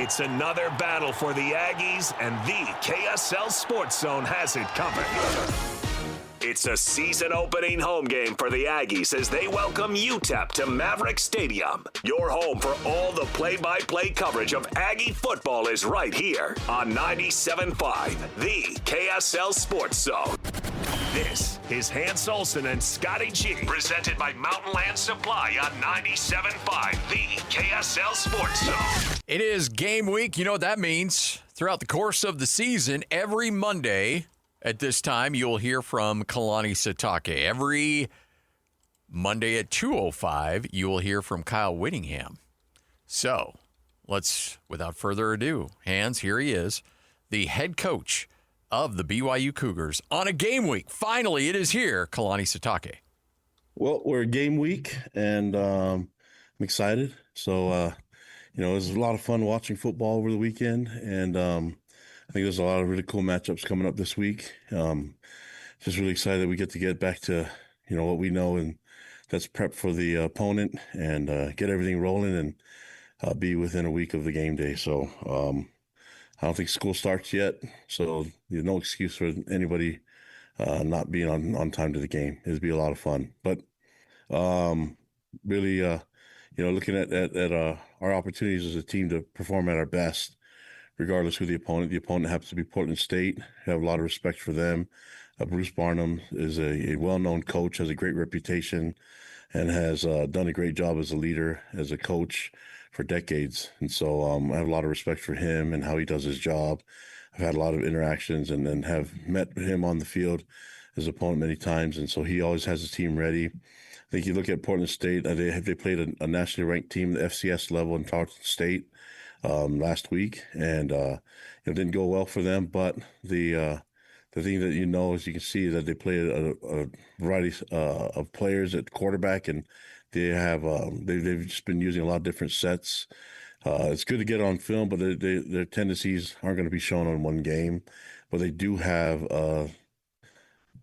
It's another battle for the Aggies, and the KSL Sports Zone has it covered. It's a season-opening home game for the Aggies as they welcome UTEP to Maverick Stadium. Your home for all the play-by-play coverage of Aggie football is right here on 97.5, the KSL Sports Zone. This is Hans Olsen and Scotty G, presented by Mountain Land Supply on 97.5, the KSL Sports Zone. It is game week. You know what that means. Throughout the course of the season, every Monday at this time, you'll hear from Kalani Sitake. Every Monday at 2:05, you will hear from Kyle Whittingham. So let's, without further ado, Hans, here he is, the head coach of the BYU Cougars on a game week. Finally, it is here, Kalani Sitake. Well, we're game week, and I'm excited. So, it was a lot of fun watching football over the weekend, and I think there's a lot of really cool matchups coming up this week. Just really excited that we get back to, what we know, and that's prep for the opponent and get everything rolling and be within a week of the game day. So I don't think school starts yet, so there's no excuse for anybody not being on time to the game. It'll be a lot of fun. But really, looking at our opportunities as a team to perform at our best, regardless who the opponent happens to be Portland State. I have a lot of respect for them. Bruce Barnum is a well-known coach, has a great reputation, and has done a great job as a leader, as a coach for decades. And so I have a lot of respect for him and how he does his job. I've had a lot of interactions and have met him on the field as an opponent many times. And so he always has his team ready. I think you look at Portland State, they played a nationally ranked team, the FCS level in Tarleton State last week, and it didn't go well for them. But the thing that is you can see that they play a variety of players at quarterback, and they have they've just been using a lot of different sets. It's good to get on film, but their tendencies aren't going to be shown on one game. But they do have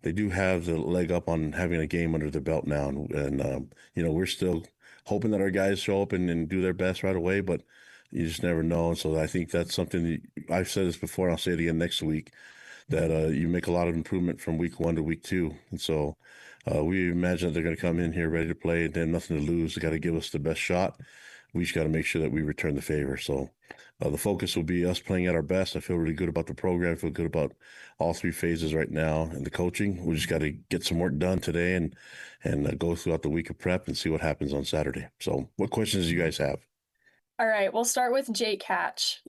the leg up on having a game under their belt now, and we're still hoping that our guys show up and do their best right away, but you just never know. And so I think that's something that I've said this before, and I'll say it again next week, that you make a lot of improvement from week 1 to week 2. And so we imagine that they're going to come in here ready to play, and they have nothing to lose. They got to give us the best shot. We just got to make sure that we return the favor. So the focus will be us playing at our best. I feel really good about the program. I feel good about all 3 phases right now and the coaching. We just got to get some work done today and go throughout the week of prep and see what happens on Saturday. So what questions do you guys have? All right, we'll start with Jake Hatch.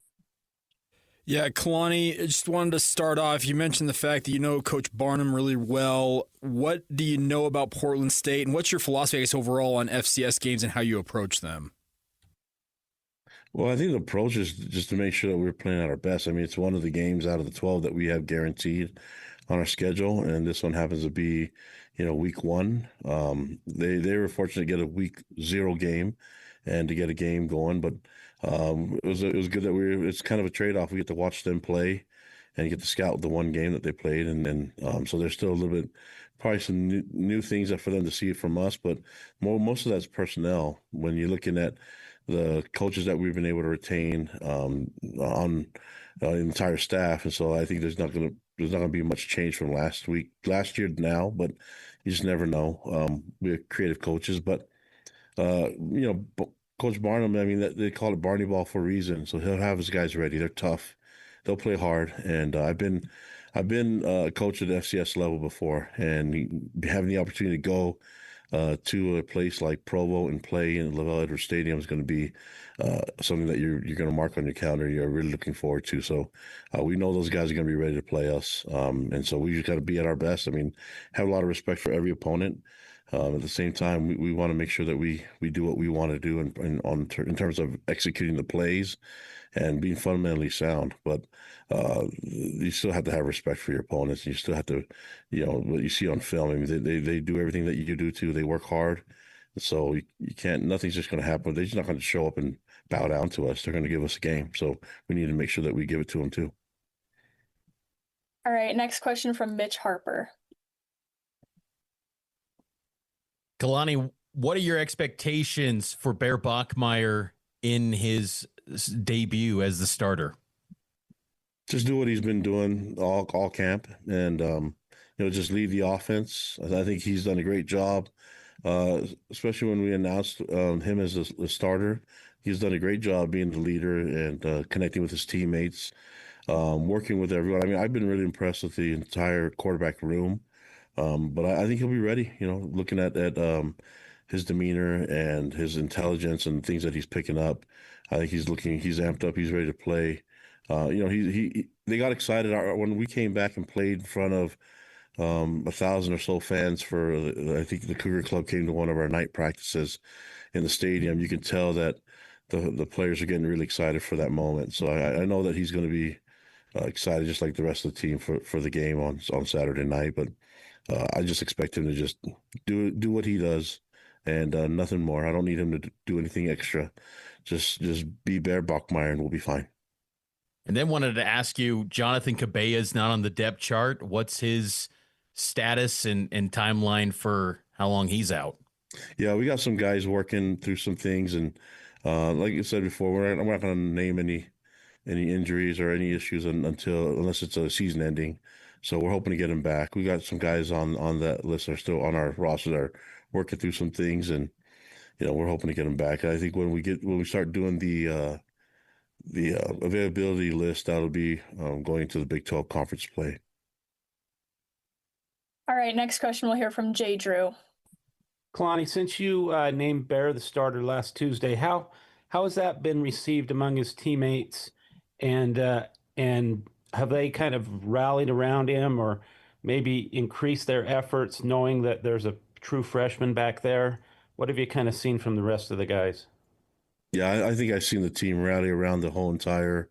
Yeah, Kalani, I just wanted to start off. You mentioned the fact that you know Coach Barnum really well. What do you know about Portland State, and what's your philosophy, I guess, overall on FCS games and how you approach them? Well, I think the approach is just to make sure that we're playing at our best. I mean, it's one of the games out of the 12 that we have guaranteed on our schedule, and this one happens to be, week 1. They were fortunate to get a week 0 game and to get a game going, but it was good that it's kind of a trade-off. We get to watch them play and get to scout the one game that they played, and then so there's still a little bit, probably some new things that for them to see from us, but most of that's personnel. When you're looking at the coaches that we've been able to retain on the entire staff, and so I think there's not going to be much change from last year to now, but you just never know. We're creative coaches, but Coach Barnum, I mean, they call it Barney ball for a reason. So he'll have his guys ready. They're tough. They'll play hard. And I've been a coach at the FCS level before, and having the opportunity to go to a place like Provo and play in LaVell Edwards Stadium is going to be something that you're going to mark on your calendar. You're really looking forward to. So we know those guys are going to be ready to play us, and so we just got to be at our best. I mean, have a lot of respect for every opponent. At the same time, we want to make sure that we do what we want to do in terms of executing the plays and being fundamentally sound. But you still have to have respect for your opponents. You still have to, what you see on film. I mean, they do everything that you do too. They work hard. So you can't. Nothing's just going to happen. They're just not going to show up and bow down to us. They're going to give us a game. So we need to make sure that we give it to them too. All right. Next question from Mitch Harper. Kalani, what are your expectations for Bear Bachmeier in his debut as the starter? Just do what he's been doing all camp, and just lead the offense. I think he's done a great job, especially when we announced him as the starter. He's done a great job being the leader and connecting with his teammates, working with everyone. I mean, I've been really impressed with the entire quarterback room, but I think he'll be ready. Looking at his demeanor and his intelligence and things that he's picking up, I think he's amped up. He's ready to play. They got excited when we came back and played in front of 1,000 or so fans for. I think the Cougar Club came to one of our night practices in the stadium. You can tell that the players are getting really excited for that moment. So I know that he's going to be excited just like the rest of the team for the game on Saturday night. But I just expect him to just do what he does and nothing more. I don't need him to do anything extra. Just be Bear Bachmeier and we'll be fine. And then wanted to ask you, Jonathan Cabella is not on the depth chart. What's his status and timeline for how long he's out? Yeah, we got some guys working through some things, and like you said before, we're not going to name any injuries or any issues unless it's a season ending. So we're hoping to get him back. We got some guys on that list that are still on our roster that are working through some things, and we're hoping to get him back. I think when we start doing the availability list, that'll be going to the Big 12 conference play. All right, next question we'll hear from Jay Drew. Kalani, since you named Bear the starter last Tuesday, how has that been received among his teammates, and have they kind of rallied around him or maybe increased their efforts knowing that there's a true freshman back there? What have you kind of seen from the rest of the guys? Yeah, I think I've seen the team rally around the whole entire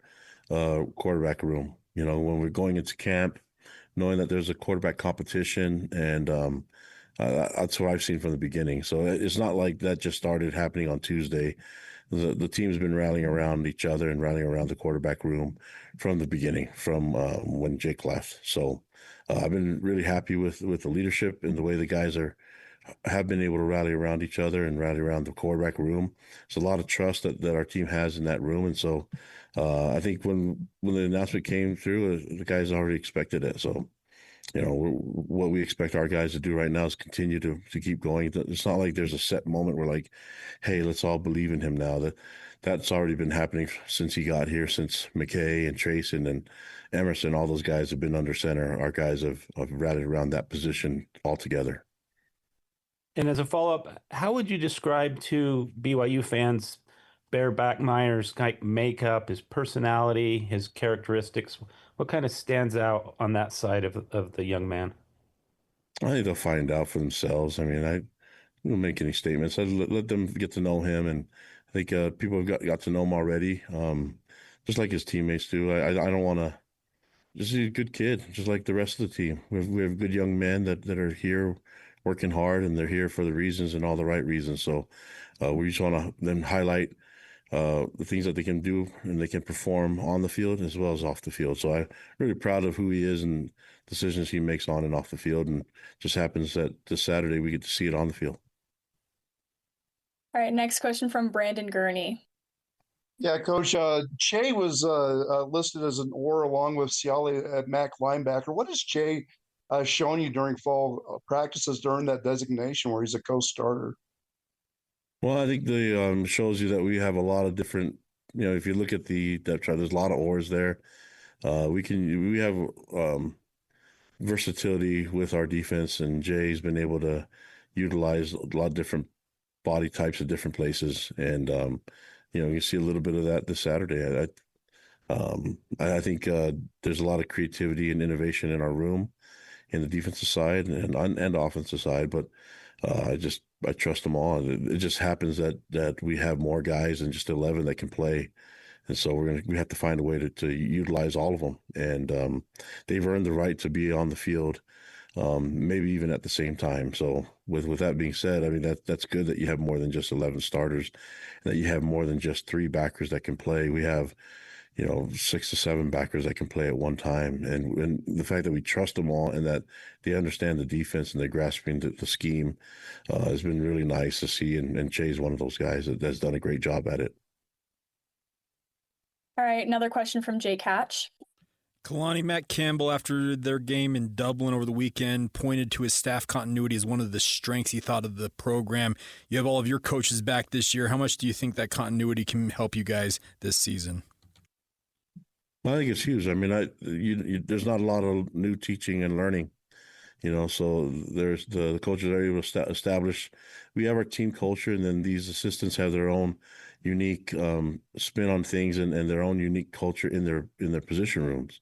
quarterback room. When we're going into camp, knowing that there's a quarterback competition, and that's what I've seen from the beginning. So it's not like that just started happening on Tuesday. The team's been rallying around each other and rallying around the quarterback room from the beginning, from when Jake left. So I've been really happy with the leadership and the way the guys have been able to rally around each other and rally around the quarterback room. It's a lot of trust that our team has in that room. And so I think when the announcement came through, the guys already expected it. So, what we expect our guys to do right now is continue to keep going. It's not like there's a set moment where like, hey, let's all believe in him now. That's already been happening since he got here, since McKay and Trayson and Emerson, all those guys have been under center. Our guys have rallied around that position altogether. And as a follow-up, how would you describe to BYU fans Bear Bachmeier's makeup, his personality, his characteristics? What kind of stands out on that side of the young man? I think they'll find out for themselves. I mean, I don't make any statements. I let them get to know him, and I think people have got to know him already, just like his teammates do. I don't want to. Just he's a good kid, just like the rest of the team. We have good young men that are here working hard, and they're here for the reasons and all the right reasons. So we just want to then highlight the things that they can do and they can perform on the field as well as off the field. So I'm really proud of who he is and decisions he makes on and off the field. And just happens that this Saturday we get to see it on the field. All right, next question from Brandon Gurney. Yeah, Coach, Che was listed as an OR along with Ciali at Mac linebacker. What has Che shown you during fall practices during that designation where he's a co-starter? Well, I think the shows you that we have a lot of different, if you look at the depth chart, there's a lot of ORs there. We have versatility with our defense, and Jay's been able to utilize a lot of different body types at different places. And, you see a little bit of that this Saturday. I think there's a lot of creativity and innovation in our room, in the defensive side and offensive side. But I trust them all. It just happens that we have more guys than just 11 that can play. And so we have to find a way to utilize all of them. And they've earned the right to be on the field, maybe even at the same time. So with that being said, I mean, that's good that you have more than just 11 starters, and that you have more than just 3 backers that can play. We have, 6 to 7 backers that can play at one time. And the fact that we trust them all and that they understand the defense and they're grasping the scheme has been really nice to see. And Jay's one of those guys that has done a great job at it. All right, another question from Jake Hatch. Kalani, Matt Campbell, after their game in Dublin over the weekend, pointed to his staff continuity as one of the strengths he thought of the program. You have all of your coaches back this year. How much do you think that continuity can help you guys this season? I think it's huge. I mean, there's not a lot of new teaching and learning, so there's the coaches are able to establish. We have our team culture, and then these assistants have their own unique spin on things and their own unique culture in their position rooms.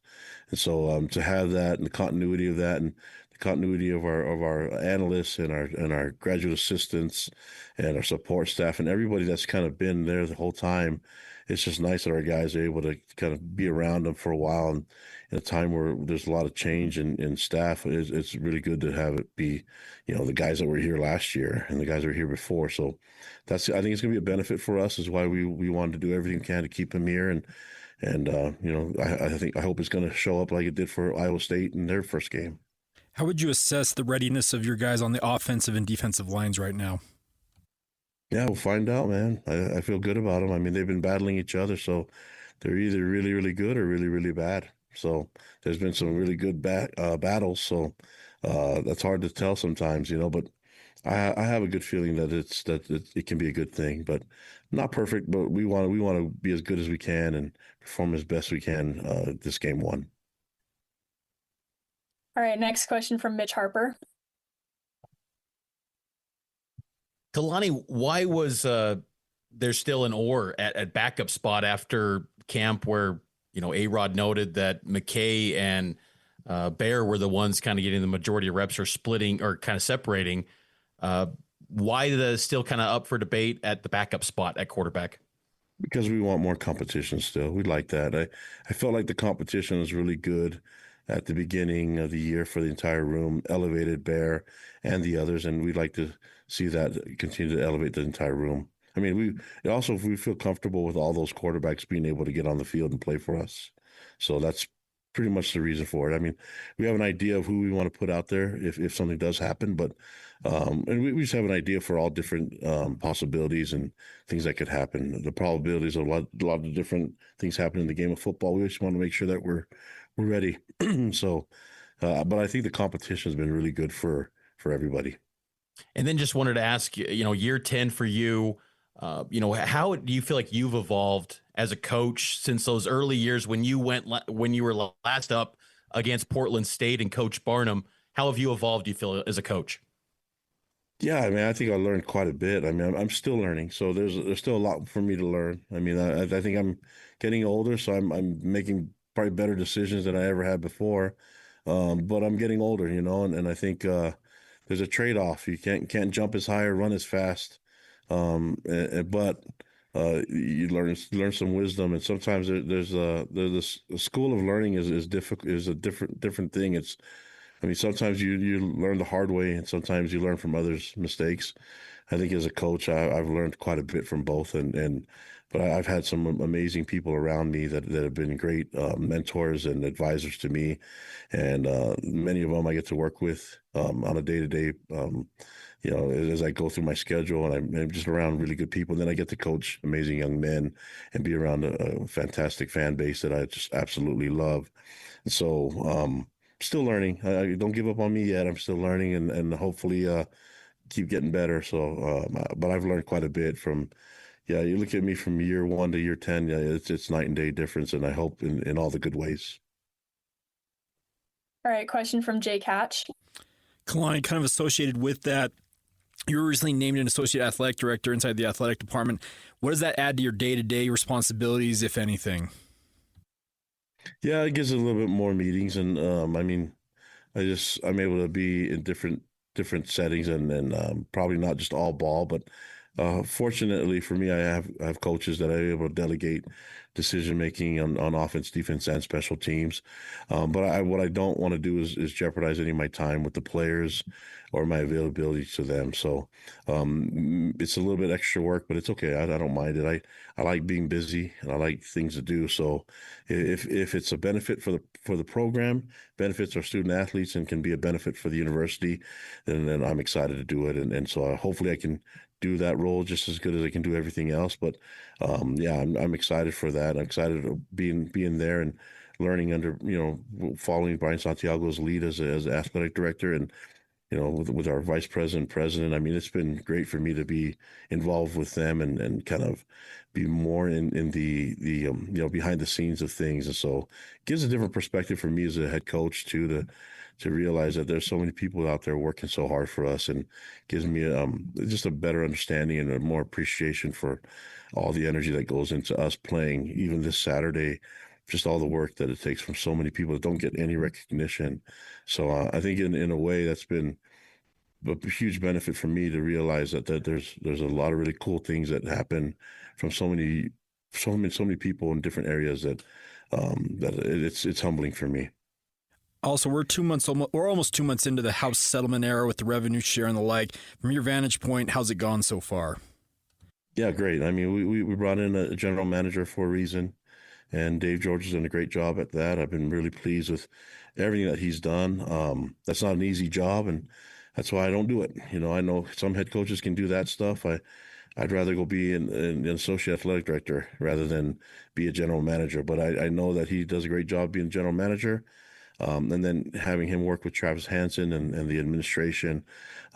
And so to have that and the continuity of that and the continuity of our analysts and our graduate assistants and our support staff and everybody that's kind of been there the whole time, it's just nice that our guys are able to kind of be around them for a while. And in a time where there's a lot of change in staff, it's really good to have it be, the guys that were here last year and the guys that were here before. So I think it's going to be a benefit for us. Is why we wanted to do everything we can to keep them here. And I hope it's going to show up like it did for Iowa State in their first game. How would you assess the readiness of your guys on the offensive and defensive lines right now? Yeah, we'll find out, man. I feel good about them. I mean, they've been battling each other, so they're either really, really good or really, really bad. So there's been some really good battles. So that's hard to tell sometimes, but I have a good feeling that it can be a good thing, but not perfect. But we want to be as good as we can and perform as best we can this game one. All right, next question from Mitch Harper. Kalani, why was there still an Orr at backup spot after camp where, A-Rod noted that McKay and Bear were the ones kind of getting the majority of reps or splitting or kind of separating. Why the still kind of up for debate at the backup spot at quarterback? Because we want more competition still. We like that. I felt like the competition was really good at the beginning of the year for the entire room, elevated Bear and the others, and we'd like to see that continue to elevate the entire room. I mean, we feel comfortable with all those quarterbacks being able to get on the field and play for us. So that's pretty much the reason for it. I mean, we have an idea of who we want to put out there if something does happen, but and we just have an idea for all different possibilities and things that could happen. The probabilities of a lot of different things happen in the game of football. We just want to make sure that we're ready. So, but I think the competition has been really good for everybody. And then just wanted to ask you, year 10 for you, how do you feel like you've evolved as a coach since those early years when you were last up against Portland State and Coach Barnum? How have you evolved, do you feel, as a coach? Yeah, I mean, I think I learned quite a bit. I mean, I'm still learning, so there's still a lot for me to learn. I mean, I think I'm getting older, so I'm making probably better decisions than I ever had before. But I'm getting older, and I think there's a trade-off. You can't jump as high or run as fast, but you learn some wisdom, and sometimes there's a school of learning is difficult, is a different thing. I mean, sometimes you learn the hard way, and sometimes you learn from others' mistakes. I think as a coach, I've learned quite a bit from both, but I've had some amazing people around me that have been great mentors and advisors to me, and many of them I get to work with on a day-to-day. As I go through my schedule, and I'm just around really good people, and then I get to coach amazing young men and be around a fantastic fan base that I just absolutely love. And so, still learning. I don't give up on me yet. I'm still learning and hopefully keep getting better. So, but I've learned quite a bit from. Yeah, you look at me from year 1 to year 10. Yeah, it's night and day difference, and I hope in all the good ways. All right, question from Jake Hatch. Kalani, kind of associated with that, you were recently named an associate athletic director inside the athletic department. What does that add to your day-to-day responsibilities, if anything? Yeah, it gives it a little bit more meetings, and I mean, I'm able to be in different settings, and probably not just all ball, but fortunately for me, I have coaches that I'm able to delegate decision making on offense, defense, and special teams. But what I don't want to do is jeopardize any of my time with the players or my availability to them. So it's a little bit extra work, but it's okay. I don't mind it. I like being busy and I like things to do. So if it's a benefit for the program, benefits our student athletes, and can be a benefit for the university, then I'm excited to do it. And so hopefully I can do that role just as good as I can do everything else. But yeah, I'm excited for that. I'm excited to being there and learning under, following Brian Santiago's lead as athletic director, and with our vice president. I mean, it's been great for me to be involved with them and kind of be more in the behind the scenes of things. And so it gives a different perspective for me as a head coach too, to realize that there's so many people out there working so hard for us, and gives me just a better understanding and a more appreciation for all the energy that goes into us playing, even this Saturday, just all the work that it takes from so many people that don't get any recognition. So I think in a way that's been a huge benefit for me to realize that there's a lot of really cool things that happen from so many people in different areas that it's humbling for me. Also, we're almost 2 months into the house settlement era with the revenue share and the like. From your vantage point, how's it gone so far? Yeah, great. I mean, we brought in a general manager for a reason, and Dave George has done a great job at that. I've been really pleased with everything that he's done. That's not an easy job, and that's why I don't do it. I know some head coaches can do that stuff. I'd rather go be an associate athletic director rather than be a general manager. But I know that he does a great job being general manager. And then having him work with Travis Hansen and the administration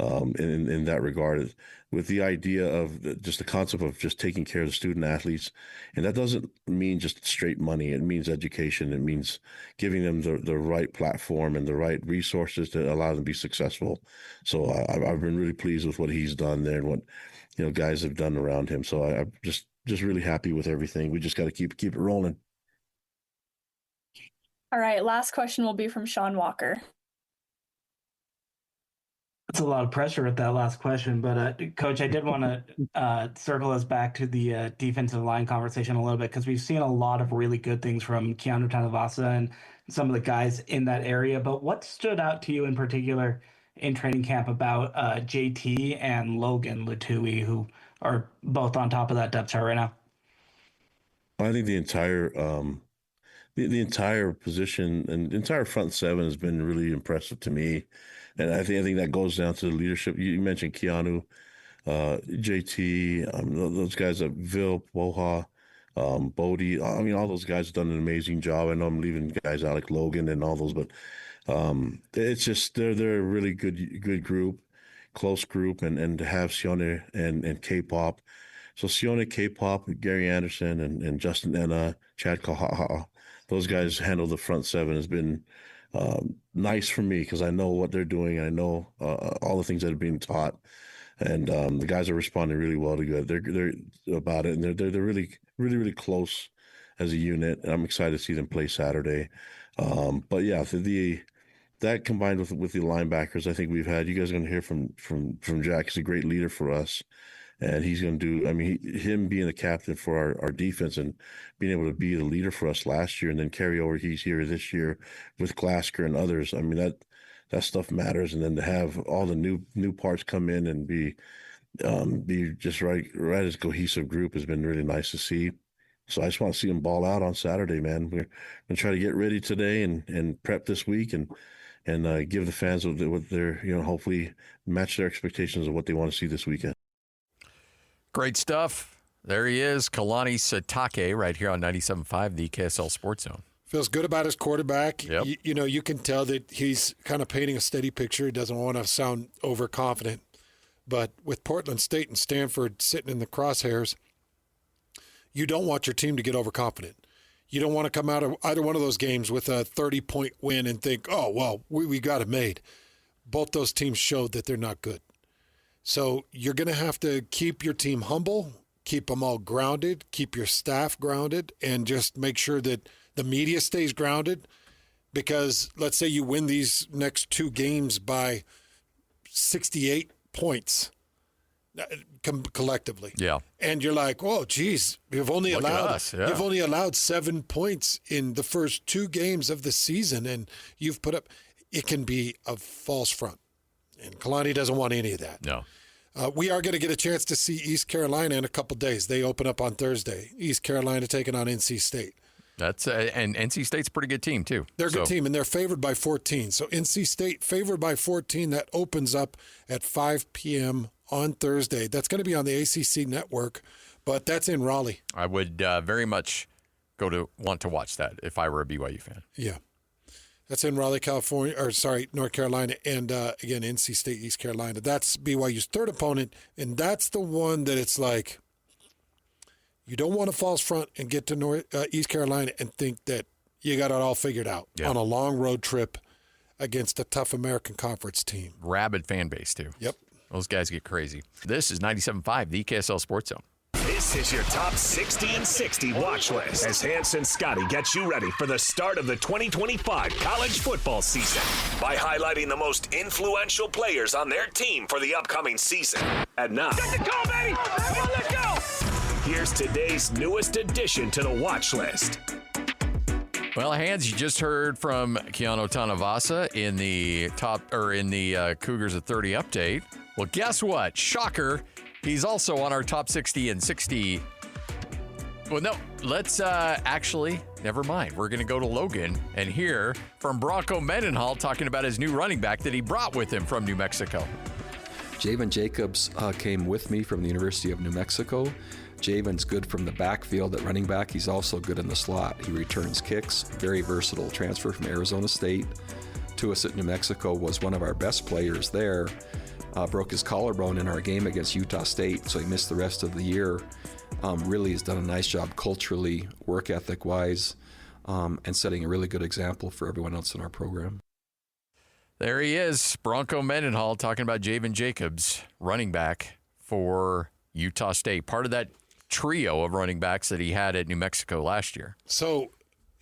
in that regard, with the idea of just the concept of just taking care of the student athletes. And that doesn't mean just straight money. It means education. It means giving them the right platform and the right resources to allow them to be successful. So I've been really pleased with what he's done there and what guys have done around him. So I'm just really happy with everything. We just got to keep it rolling. All right, last question will be from Sean Walker. That's a lot of pressure with that last question, but Coach, I did want to circle us back to the defensive line conversation a little bit, because we've seen a lot of really good things from Keanu Tanavasa and some of the guys in that area. But what stood out to you in particular in training camp about JT and Logan Latui, who are both on top of that depth chart right now? I think the entire the entire position and the entire front seven has been really impressive to me. And I think that goes down to the leadership. You mentioned Keanu, JT, those guys at Vil, Poha, Bodie. I mean, all those guys have done an amazing job. I know I'm leaving guys out like Logan and all those, but it's just they're a really good group, close group, and to have Sione and K-pop. So Sione, K-pop, Gary Anderson, and Justin Enna, Chad Kahaha, those guys handle the front seven has been nice for me, because I know what they're doing. I know all the things that are being taught, and the guys are responding really well to it. They're about it, and they're really close as a unit. And I'm excited to see them play Saturday. But yeah, that combined with the linebackers, I think we've had. You guys are going to hear from Jack. He's a great leader for us. And he's going to do, I mean, him being the captain for our defense and being able to be the leader for us last year and then carry over, he's here this year with Glasker and others. I mean, that stuff matters. And then to have all the new parts come in and be just right as a cohesive group has been really nice to see. So I just want to see them ball out on Saturday, man. We're going to try to get ready today and prep this week and give the fans what they're, hopefully match their expectations of what they want to see this weekend. Great stuff. There he is, Kalani Sitake, right here on 97.5, the KSL Sports Zone. Feels good about his quarterback. Yep. You can tell that he's kind of painting a steady picture. He doesn't want to sound overconfident. But with Portland State and Stanford sitting in the crosshairs, you don't want your team to get overconfident. You don't want to come out of either one of those games with a 30-point win and think, oh, well, we got it made. Both those teams showed that they're not good. So you're going to have to keep your team humble, keep them all grounded, keep your staff grounded, and just make sure that the media stays grounded. Because let's say you win these next two games by 68 points collectively. Yeah. And you're like, oh, geez, you've only allowed 7 points in the first two games of the season, and you've put up – it can be a false front. And Kalani doesn't want any of that. No. We are going to get a chance to see East Carolina in a couple days. They open up on Thursday. East Carolina taking on NC State. That's and NC State's a pretty good team, too. They're a good team, and they're favored by 14. So NC State favored by 14. That opens up at 5 p.m. on Thursday. That's going to be on the ACC network, but that's in Raleigh. I would very much want to watch that if I were a BYU fan. Yeah. That's in Raleigh, North Carolina, and again, NC State, East Carolina. That's BYU's third opponent, and that's the one that it's like you don't want to false front and get to East Carolina and think that you got it all figured out on a long road trip against a tough American Conference team. Rabid fan base, too. Yep. Those guys get crazy. This is 97.5, the KSL Sports Zone. This is your top 60 and 60 watch list as Hans and Scotty get you ready for the start of the 2025 college football season by highlighting the most influential players on their team for the upcoming season. And now, get the call, baby! Come on, let's go! Here's today's newest addition to the watch list. Well, Hans, you just heard from Keanu Tanavasa in the Cougars at 30 update. Well, guess what? Shocker. He's also on our top 60 and 60. Well, no, let's never mind. We're going to go to Logan and hear from Bronco Mendenhall talking about his new running back that he brought with him from New Mexico. Javen Jacobs came with me from the University of New Mexico. Javen's good from the backfield at running back. He's also good in the slot. He returns kicks, very versatile. Transfer from Arizona State to us at New Mexico, was one of our best players there. Broke his collarbone in our game against Utah State, so he missed the rest of the year. Really has done a nice job culturally, work ethic-wise, and setting a really good example for everyone else in our program. There he is, Bronco Mendenhall, talking about Javen Jacobs, running back for Utah State, part of that trio of running backs that he had at New Mexico last year. So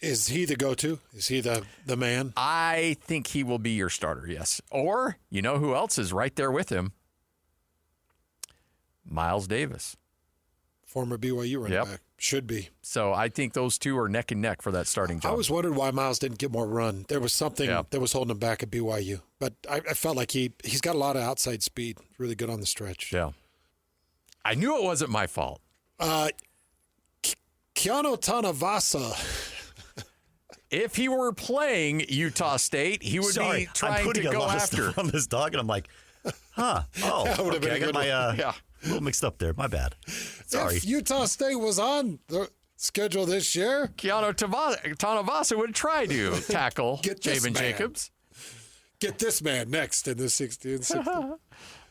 is he the go-to? Is he the man? I think he will be your starter, yes. Or, you know who else is right there with him? Miles Davis. Former BYU running back. Should be. So I think those two are neck and neck for that starting job. I was wondering why Miles didn't get more run. There was something that was holding him back at BYU. But I felt like he's got a lot of outside speed. Really good on the stretch. Yeah. I knew it wasn't my fault. Keanu Tanavasa. If he were playing Utah State, he would be trying to go after on this dog, and I'm like, oh, okay, I got my a little mixed up there. My bad. Sorry. If Utah State was on the schedule this year, Keanu Tanavasa would try to tackle Javen Jacobs. Get this man next in the 60 and 60. All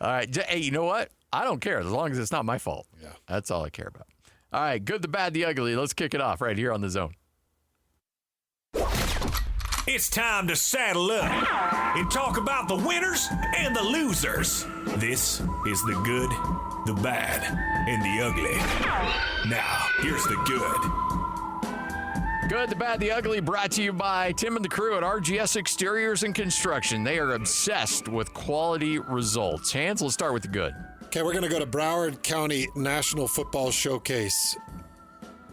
right. Hey, you know what? I don't care as long as it's not my fault. Yeah. That's all I care about. All right. Good, the bad, the ugly. Let's kick it off right here on The Zone. It's time to saddle up and talk about the winners and the losers. This is the good, the bad, and the ugly. Now, here's the good. Good, the bad, the ugly, brought to you by Tim and the crew at RGS Exteriors and Construction. They are obsessed with quality results. Hans, let's start with the good. Okay, we're going to go to Broward County National Football Showcase.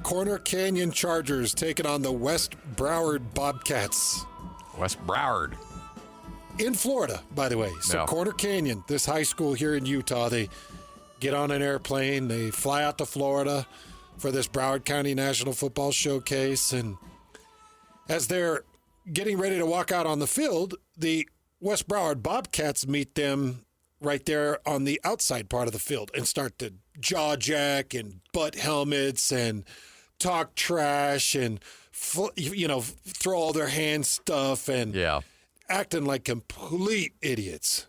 Corner Canyon Chargers taking on the West Broward Bobcats. West Broward. In Florida, by the way. So Corner Canyon, this high school here in Utah, they get on an airplane, they fly out to Florida for this Broward County National Football Showcase. And as they're getting ready to walk out on the field, the West Broward Bobcats meet them right there on the outside part of the field and start to jaw jack and butt helmets and talk trash and, throw all their hand stuff and acting like complete idiots.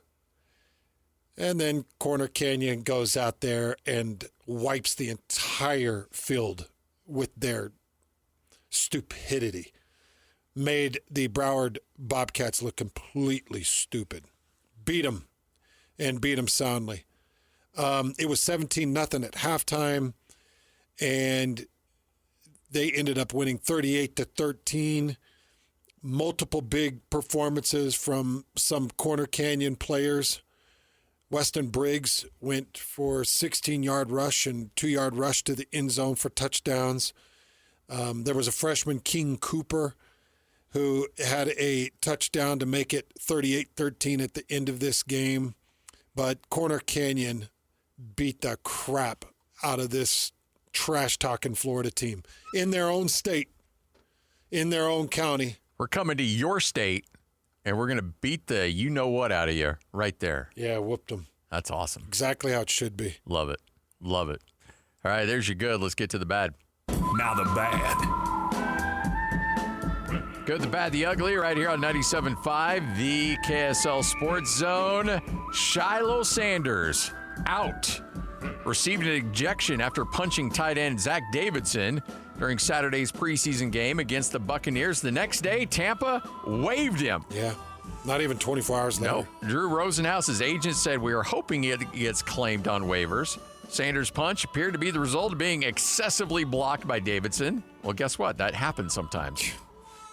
And then Corner Canyon goes out there and wipes the entire field with their stupidity. Made the Broward Bobcats look completely stupid. Beat them, and beat them soundly. It was 17-0 at halftime, and they ended up winning 38-13. Multiple big performances from some Corner Canyon players. Weston Briggs went for 16-yard rush and 2-yard rush to the end zone for touchdowns. There was a freshman, King Cooper, who had a touchdown to make it 38-13 at the end of this game. But Corner Canyon beat the crap out of this trash-talking Florida team in their own state, in their own county. We're coming to your state, and we're going to beat the you-know-what out of you right there. Yeah, whooped them. That's awesome. Exactly how it should be. Love it. Love it. All right, there's your good. Let's get to the bad. Now the bad. Good, the bad, the ugly, right here on 97.5, the KSL Sports Zone. Shiloh Sanders out. Received an ejection after punching tight end Zach Davidson during Saturday's preseason game against the Buccaneers. The next day, Tampa waived him. Yeah, not even 24 hours later. No. Drew Rosenhaus's agent said, we are hoping it gets claimed on waivers. Sanders' punch appeared to be the result of being excessively blocked by Davidson. Well, guess what? That happens sometimes.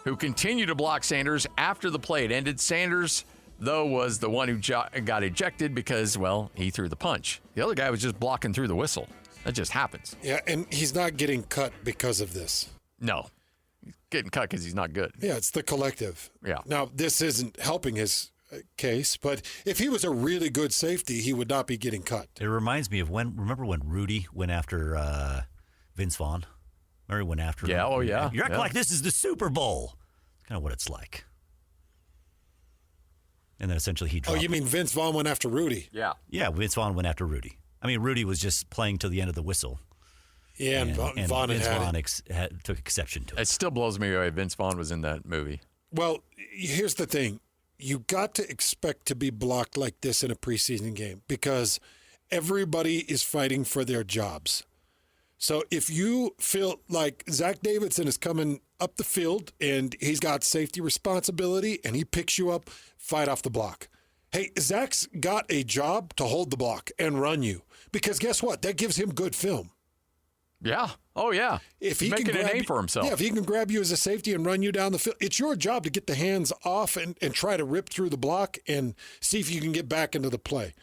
Who continued to block Sanders after the play had ended. Sanders, though, was the one who got ejected because, well, he threw the punch. The other guy was just blocking through the whistle. That just happens. Yeah, and he's not getting cut because of this. No. He's getting cut because he's not good. Yeah, it's the collective. Yeah. Now, this isn't helping his case, but if he was a really good safety, he would not be getting cut. It reminds me of remember when Rudy went after Vince Vaughn? Remember went after him? Yeah, oh yeah. You're acting like this is the Super Bowl. It's kind of what it's like. And then essentially he dropped. Oh, you mean Vince Vaughn went after Rudy? Yeah. Yeah, Vince Vaughn went after Rudy. I mean, Rudy was just playing till the end of the whistle. Yeah, and Vaughn Vince Vaughn took exception to it. It still blows me away. Vince Vaughn was in that movie. Well, here's the thing. You got to expect to be blocked like this in a preseason game because everybody is fighting for their jobs. So if you feel like Zach Davidson is coming up the field and he's got safety responsibility and he picks you up, fight off the block. Hey, Zach's got a job to hold the block and run you because guess what? That gives him good film. Yeah. Oh, yeah. If he's making a name for himself. Yeah, if he can grab you as a safety and run you down the field, it's your job to get the hands off and try to rip through the block and see if you can get back into the play,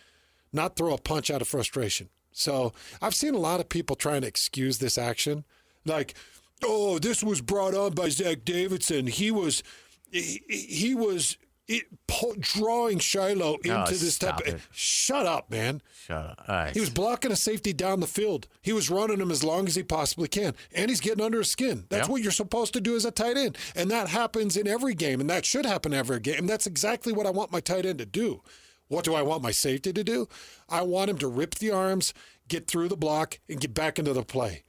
not throw a punch out of frustration. So I've seen a lot of people trying to excuse this action. Like, oh, this was brought on by Zach Davidson. He was drawing Shiloh into this type of... Shut up, man. Shut up. All right. He was blocking a safety down the field. He was running him as long as he possibly can. And he's getting under his skin. That's what you're supposed to do as a tight end. And that happens in every game. And that should happen every game. And that's exactly what I want my tight end to do. What do I want my safety to do? I want him to rip the arms, get through the block, and get back into the play.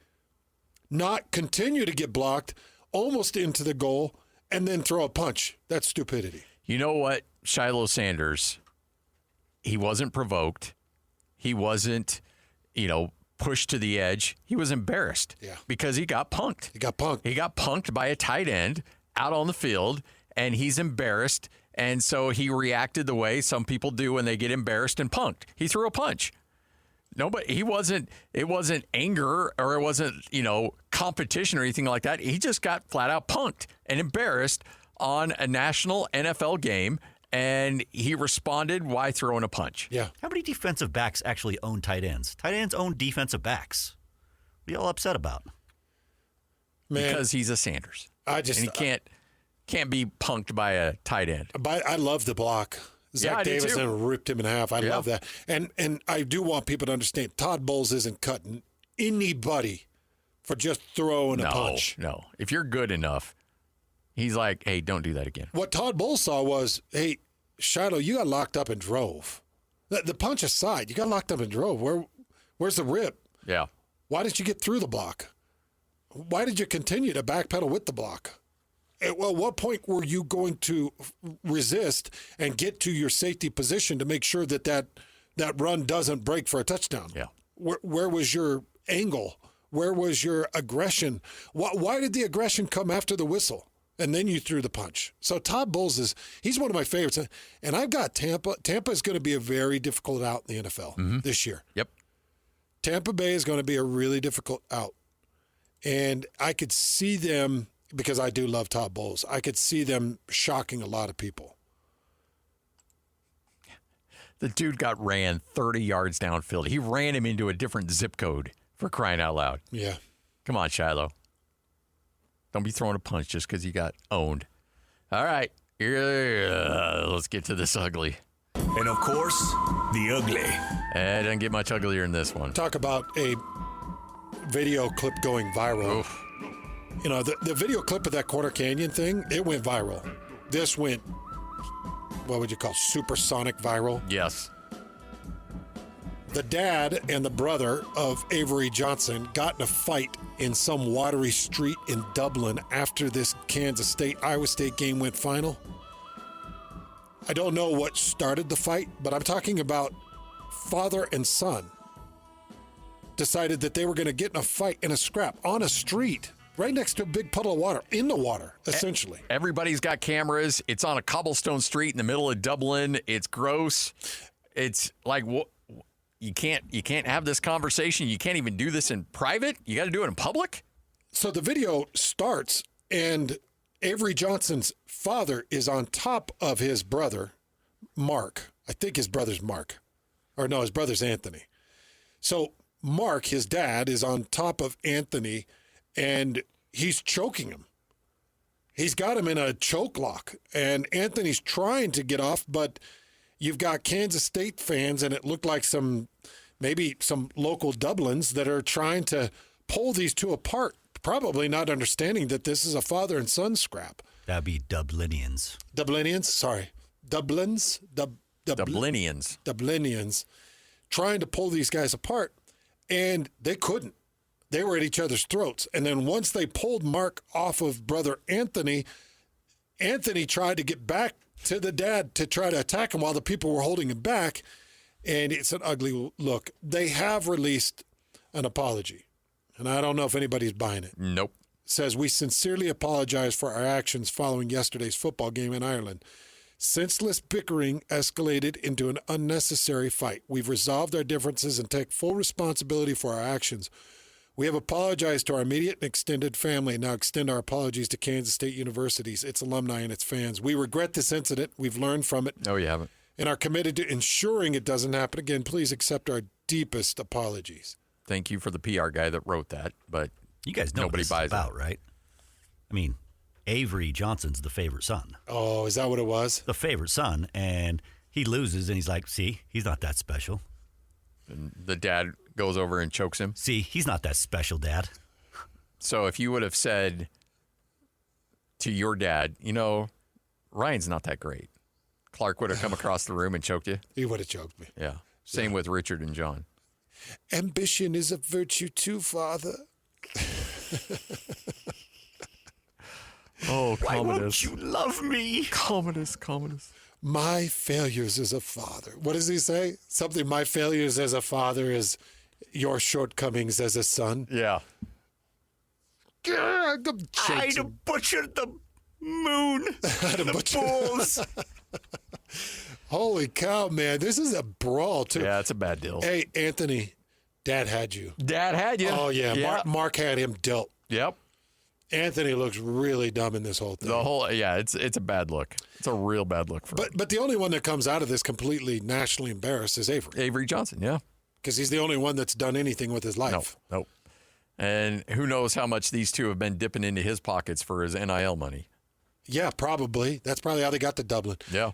Not continue to get blocked almost into the goal and then throw a punch. That's stupidity. You know what? Shiloh Sanders, he wasn't provoked. He wasn't, pushed to the edge. He was embarrassed because he got punked. He got punked by a tight end out on the field, and he's embarrassed. And so he reacted the way some people do when they get embarrassed and punked. He threw a punch. No, but it wasn't anger or it wasn't, competition or anything like that. He just got flat out punked and embarrassed on a national NFL game, and he responded, why throwing a punch? Yeah. How many defensive backs actually own tight ends? Tight ends own defensive backs. What are you all upset about? Man, because he's a Sanders. And he can't be punked by a tight end. I love the block. Zach Davidson ripped him in half. I love that. And I do want people to understand, Todd Bowles isn't cutting anybody for just throwing a punch. No. If you're good enough, he's like, hey, don't do that again. What Todd Bowles saw was, hey, Shiloh, you got locked up and drove. The punch aside, you got locked up and drove. Where's the rip? Yeah. Why did you get through the block? Why did you continue to backpedal with the block? At what point were you going to resist and get to your safety position to make sure that run doesn't break for a touchdown? Yeah. Where was your angle? Where was your aggression? Why did the aggression come after the whistle? And then you threw the punch. So Todd Bowles he's one of my favorites. And I've got Tampa. Tampa is going to be a very difficult out in the NFL this year. Yep. Tampa Bay is going to be a really difficult out. And I could see them, because I do love Todd Bowles, I could see them shocking a lot of people. The dude got ran 30 yards downfield. He ran him into a different zip code, for crying out loud. Yeah. Come on, Shiloh. Don't be throwing a punch just because you got owned. All right. Let's get to this ugly. And, of course, the ugly. It doesn't get much uglier than this one. Talk about a video clip going viral. Oof. The video clip of that Corner Canyon thing, it went viral. This went, what would you call, supersonic viral? Yes. The dad and the brother of Avery Johnson got in a fight in some watery street in Dublin after this Kansas State-Iowa State game went final. I don't know what started the fight, but I'm talking about father and son decided that they were going to get in a fight, in a scrap, on a street, right next to a big puddle of water, in the water, essentially. Everybody's got cameras. It's on a cobblestone street in the middle of Dublin. It's gross. It's like, you can't have this conversation. You can't even do this in private. You got to do it in public. So the video starts, and Avery Johnson's father is on top of his brother, Mark. I think his brother's Mark. Or no, his brother's Anthony. So Mark, his dad, is on top of Anthony, and he's choking him. He's got him in a choke lock, and Anthony's trying to get off, but you've got Kansas State fans, and it looked like maybe some local Dublins that are trying to pull these two apart, probably not understanding that this is a father and son scrap. That'd be Dublinians. Dublinians, sorry. Dublinians, trying to pull these guys apart, and they couldn't. They were at each other's throats. And then once they pulled Mark off of brother Anthony, Anthony tried to get back to the dad to try to attack him while the people were holding him back, and it's an ugly look. They have released an apology, and I don't know if anybody's buying it. Nope. It says, "We sincerely apologize for our actions following yesterday's football game in Ireland. Senseless bickering escalated into an unnecessary fight. We've resolved our differences and take full responsibility for our actions. We have apologized to our immediate and extended family and now extend our apologies to Kansas State University's, its alumni, and its fans. We regret this incident. We've learned from it. No, you haven't. And are committed to ensuring it doesn't happen again. Please accept our deepest apologies." Thank you for the PR guy that wrote that, but you guys know nobody what this buys is about, right? I mean, Avery Johnson's the favorite son. Oh, is that what it was? The favorite son, and he loses, and he's like, see, he's not that special. And the dad goes over and chokes him. See, he's not that special, Dad. So if you would have said to your dad, Ryan's not that great, Clark would have come across the room and choked you? He would have choked me. Yeah. Same with Richard and John. Ambition is a virtue too, Father. Oh, Why Commodus. won't you love me? Commodus. My failures as a father. What does he say? Something, my failures as a father is your shortcomings as a son. Yeah. I'd butchered the moon, the bulls. Holy cow, man. This is a brawl, too. Yeah, it's a bad deal. Hey, Anthony, Dad had you. Dad had you. Oh, yeah. Yeah. Mark had him dealt. Yep. Anthony looks really dumb in this whole thing. It's a bad look. It's a real bad look for him. But the only one that comes out of this completely nationally embarrassed is Avery. Avery Johnson, yeah. Because he's the only one that's done anything with his life. Nope. And who knows how much these two have been dipping into his pockets for his NIL money. Yeah, probably. That's probably how they got to Dublin. Yeah.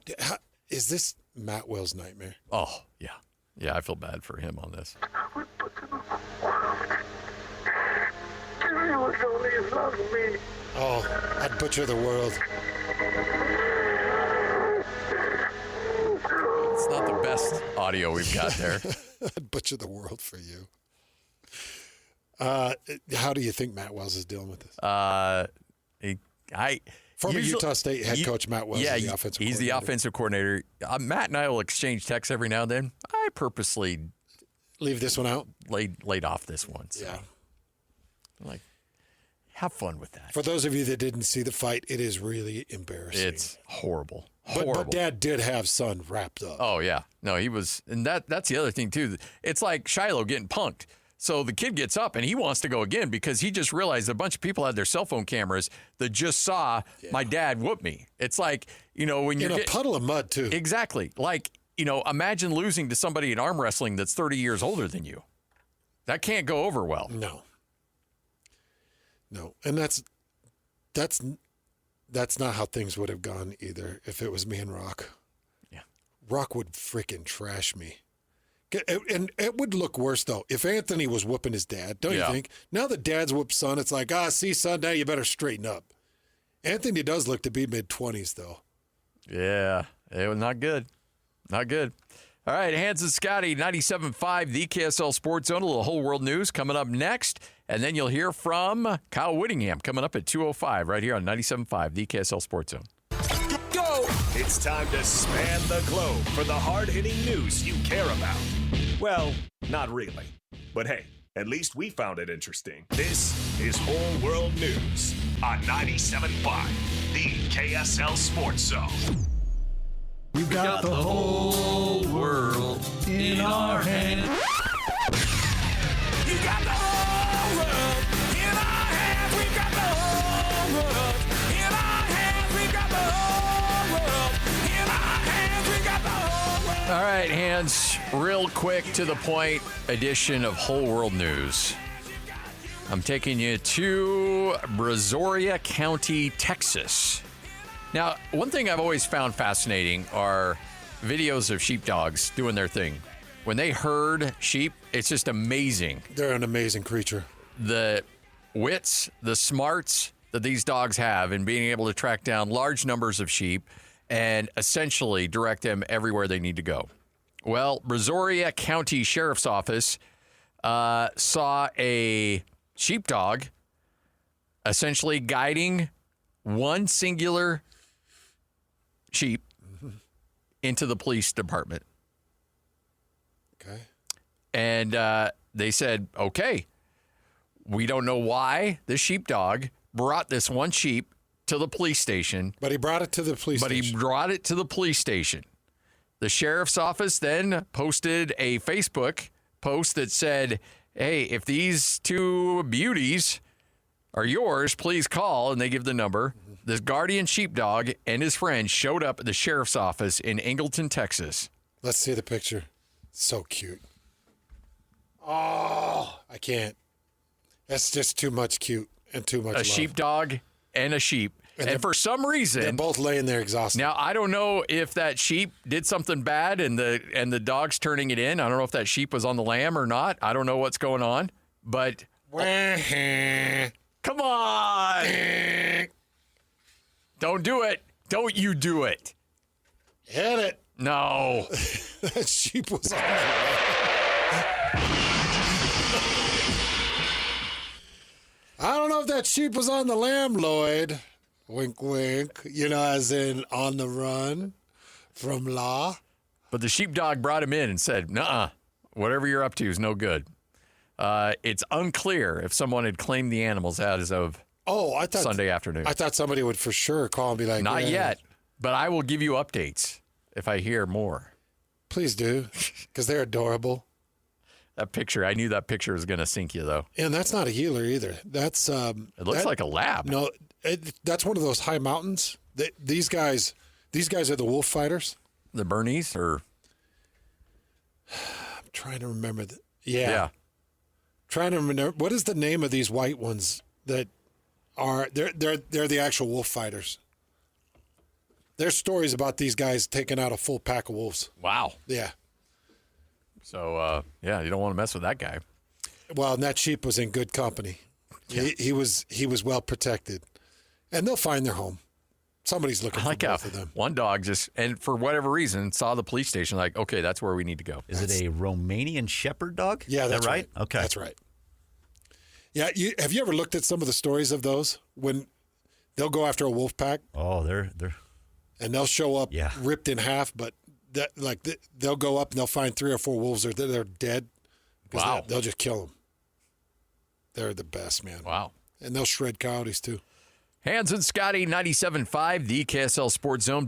Is this Matt Will's nightmare? Oh, yeah. Yeah, I feel bad for him on this. Oh, I'd butcher the world. It's not the best audio we've got there. I'd butcher the world for you. How do you think Matt Wells is dealing with this? Former Utah State head coach Matt Wells is the offensive coordinator. He's the offensive coordinator. Matt and I will exchange texts every now and then. I purposely leave this one out. Laid off this one. So. Yeah. Like, have fun with that. For those of you that didn't see the fight, it is really embarrassing. It's horrible. But Dad did have son wrapped up. Oh, yeah. No, he was. And that's the other thing, too. It's like Shiloh getting punked. So the kid gets up and he wants to go again because he just realized a bunch of people had their cell phone cameras that just saw my dad whoop me. It's like, when you're in a puddle of mud, too. Exactly. Like, imagine losing to somebody in arm wrestling that's 30 years older than you. That can't go over well. No. And that's not how things would have gone either if it was me and Rock. Yeah. Rock would freaking trash me. And it would look worse, though, if Anthony was whooping his dad, don't you think? Now that dad's whooped son, it's like, see, son, now you better straighten up. Anthony does look to be mid-20s, though. Yeah, it was not good. Not good. All right, Hans and Scotty, 97.5, the KSL Sports Zone. A little whole world news coming up next. And then you'll hear from Kyle Whittingham coming up at 2:05 right here on 97.5, the KSL Sports Zone. Go! It's time to span the globe for the hard-hitting news you care about. Well, not really. But hey, at least we found it interesting. This is Whole World News on 97.5, the KSL Sports Zone. We've got the whole world in our hands. You got the whole world in our hands. We've got the whole world in our hands. We've got the whole world in our hands. We've got the whole world. All right, Hans, real quick to the point edition of Whole World News. I'm taking you to Brazoria County, Texas. Now, one thing I've always found fascinating are videos of sheepdogs doing their thing. When they herd sheep, it's just amazing. They're an amazing creature. The wits, the smarts that these dogs have in being able to track down large numbers of sheep and essentially direct them everywhere they need to go. Well, Brazoria County Sheriff's Office saw a sheepdog essentially guiding one singular sheep into the police department. Okay. And they said, okay, we don't know why the sheepdog brought this one sheep to the police station. But he brought it to the police station. He brought it to the police station. The sheriff's office then posted a Facebook post that said, hey, if these two beauties are yours, please call. And they give the number. This guardian sheepdog and his friend showed up at the sheriff's office in Angleton, Texas. Let's see the picture. So cute. Oh, I can't. That's just too much cute and too much love. A sheepdog and a sheep. And for some reason, they're both laying there exhausted. Now, I don't know if that sheep did something bad and the dog's turning it in. I don't know if that sheep was on the lamb or not. I don't know what's going on. But come on. Don't do it. Don't you do it. Hit it. No. That sheep was on the lamb. I don't know if that sheep was on the lamb, Lloyd. Wink, wink. You know, as in on the run from law. But the sheepdog brought him in and said, nuh-uh, whatever you're up to is no good. It's unclear if someone had claimed the animals as of Sunday afternoon. I thought somebody would for sure call and be like, not yet, but I will give you updates if I hear more. Please do, because they're adorable. That picture, I knew that picture was going to sink you, though. And that's not a healer either. That's it looks like a lab. No, that's one of those high mountains. These guys are the wolf fighters. The Bernese, or I'm trying to remember. Yeah. Trying to remember, what is the name of these white ones that are they're the actual wolf fighters. There's stories about these guys taking out a full pack of wolves. Wow. Yeah. So you don't want to mess with that guy. Well, and that sheep was in good company. Yeah. He was well protected, and they'll find their home. Somebody's looking for both of them. One dog just, and for whatever reason, saw the police station like, okay, that's where we need to go. Is it a Romanian Shepherd dog? Yeah, that's right. Okay, that's right. Yeah, have you ever looked at some of the stories of those when they'll go after a wolf pack? Oh, they're and they'll show up ripped in half, but they'll go up and they'll find 3 or 4 wolves that are dead. Wow, they'll just kill them. They're the best, man. Wow, and they'll shred coyotes too. Hans and Scotty, 97.5, the KSL Sports Zone.